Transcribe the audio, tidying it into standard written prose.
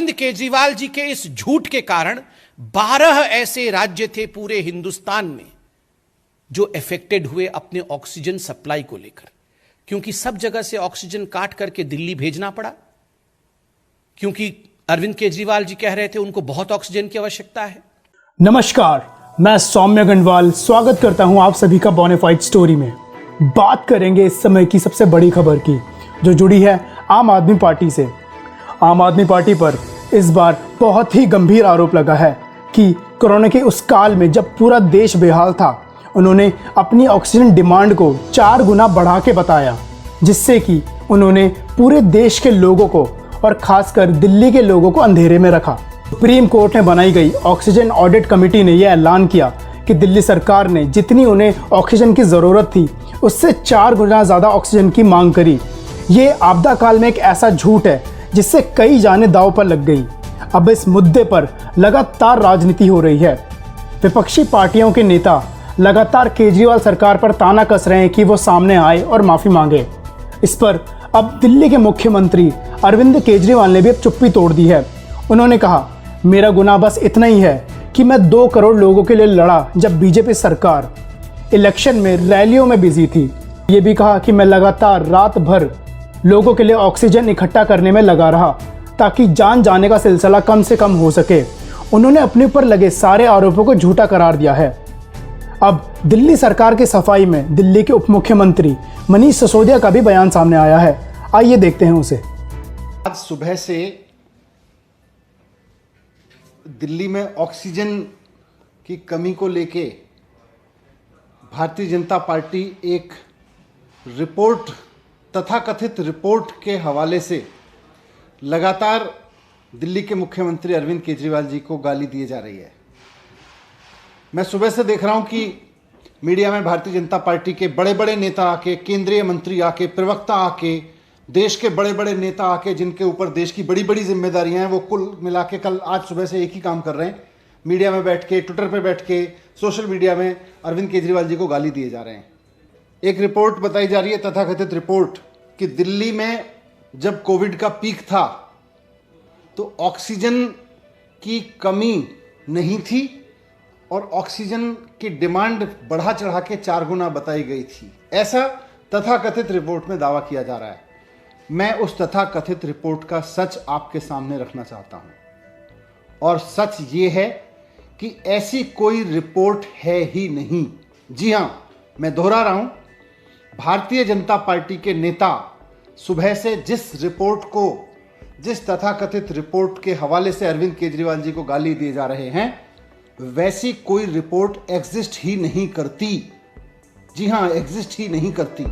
अरविंद केजरीवाल जी के इस झूठ के कारण 12 ऐसे राज्य थे पूरे हिंदुस्तान में जो अफेक्टेड हुए अपने ऑक्सीजन सप्लाई को लेकर, क्योंकि सब जगह से ऑक्सीजन काट करके दिल्ली भेजना पड़ा, क्योंकि अरविंद केजरीवाल जी कह रहे थे उनको बहुत ऑक्सीजन की आवश्यकता है। नमस्कार, मैं सौम्य गंडवाल स्वागत करता हूं आप सभी का बोनाफाइड स्टोरी में। बात करेंगे इस समय की सबसे बड़ी खबर की, जो जुड़ी है आम आदमी पार्टी से। आम आदमी पार्टी पर इस बार बहुत ही गंभीर आरोप लगा है कि कोरोना के उस काल में जब पूरा देश बेहाल था, उन्होंने अपनी ऑक्सीजन डिमांड को 4 गुना बढ़ा के बताया, जिससे कि उन्होंने पूरे देश के लोगों को और खासकर दिल्ली के लोगों को अंधेरे में रखा। सुप्रीम कोर्ट में बनाई गई ऑक्सीजन ऑडिट कमेटी ने यह ऐलान किया कि दिल्ली सरकार ने जितनी उन्हें ऑक्सीजन की ज़रूरत थी उससे 4 गुना ज़्यादा ऑक्सीजन की मांग करी। ये आपदा काल में एक ऐसा झूठ है जिससे कई जानें दांव पर लग गई। अब इस मुद्दे पर लगातार राजनीति हो रही है। विपक्षी पार्टियों के नेता लगातार केजरीवाल सरकार पर ताना कस रहे हैं कि वो सामने आए और माफ़ी मांगे। इस पर अब दिल्ली के मुख्यमंत्री अरविंद केजरीवाल ने भी अब चुप्पी तोड़ दी है। उन्होंने कहा, मेरा गुनाह बस इतना ही है कि मैं 2 करोड़ लोगों के लिए लड़ा जब बीजेपी सरकार इलेक्शन में रैलियों में बिजी थी। ये भी कहा कि मैं लगातार रात भर लोगों के लिए ऑक्सीजन इकट्ठा करने में लगा रहा ताकि जान जाने का सिलसिला कम से कम हो सके। उन्होंने अपने ऊपर लगे सारे आरोपों को झूठा करार दिया है। अब दिल्ली सरकार की सफाई में दिल्ली के उप मुख्यमंत्री मनीष सिसोदिया का भी बयान सामने आया है। आइए देखते हैं उसे। आज सुबह से दिल्ली में ऑक्सीजन की कमी को लेके भारतीय जनता पार्टी एक रिपोर्ट, तथाकथित रिपोर्ट के हवाले से लगातार दिल्ली के मुख्यमंत्री अरविंद केजरीवाल जी को गाली दिए जा रही है। मैं सुबह से देख रहा हूं कि मीडिया में भारतीय जनता पार्टी के बड़े बड़े नेता आके, केंद्रीय मंत्री आके, प्रवक्ता आके, देश के बड़े बड़े नेता आके, जिनके ऊपर देश की बड़ी बड़ी जिम्मेदारियां हैं, वो कुल मिला के कल आज सुबह से एक ही काम कर रहे हैं, मीडिया में बैठ के, ट्विटर पे बैठ के, सोशल मीडिया में अरविंद केजरीवाल जी को गाली दिए जा रहे हैं। एक रिपोर्ट बताई जा रही है, तथाकथित रिपोर्ट, कि दिल्ली में जब कोविड का पीक था तो ऑक्सीजन की कमी नहीं थी और ऑक्सीजन की डिमांड बढ़ा चढ़ा के 4 गुना बताई गई थी। ऐसा तथाकथित रिपोर्ट में दावा किया जा रहा है। मैं उस तथाकथित रिपोर्ट का सच आपके सामने रखना चाहता हूं, और सच ये है कि ऐसी कोई रिपोर्ट है ही नहीं। जी हां, मैं दोहरा रहा हूं, भारतीय जनता पार्टी के नेता सुबह से जिस तथाकथित रिपोर्ट के हवाले से अरविंद केजरीवाल जी को गाली दिए जा रहे हैं, वैसी कोई रिपोर्ट एग्जिस्ट ही नहीं करती। जी हां, एग्जिस्ट ही नहीं करती।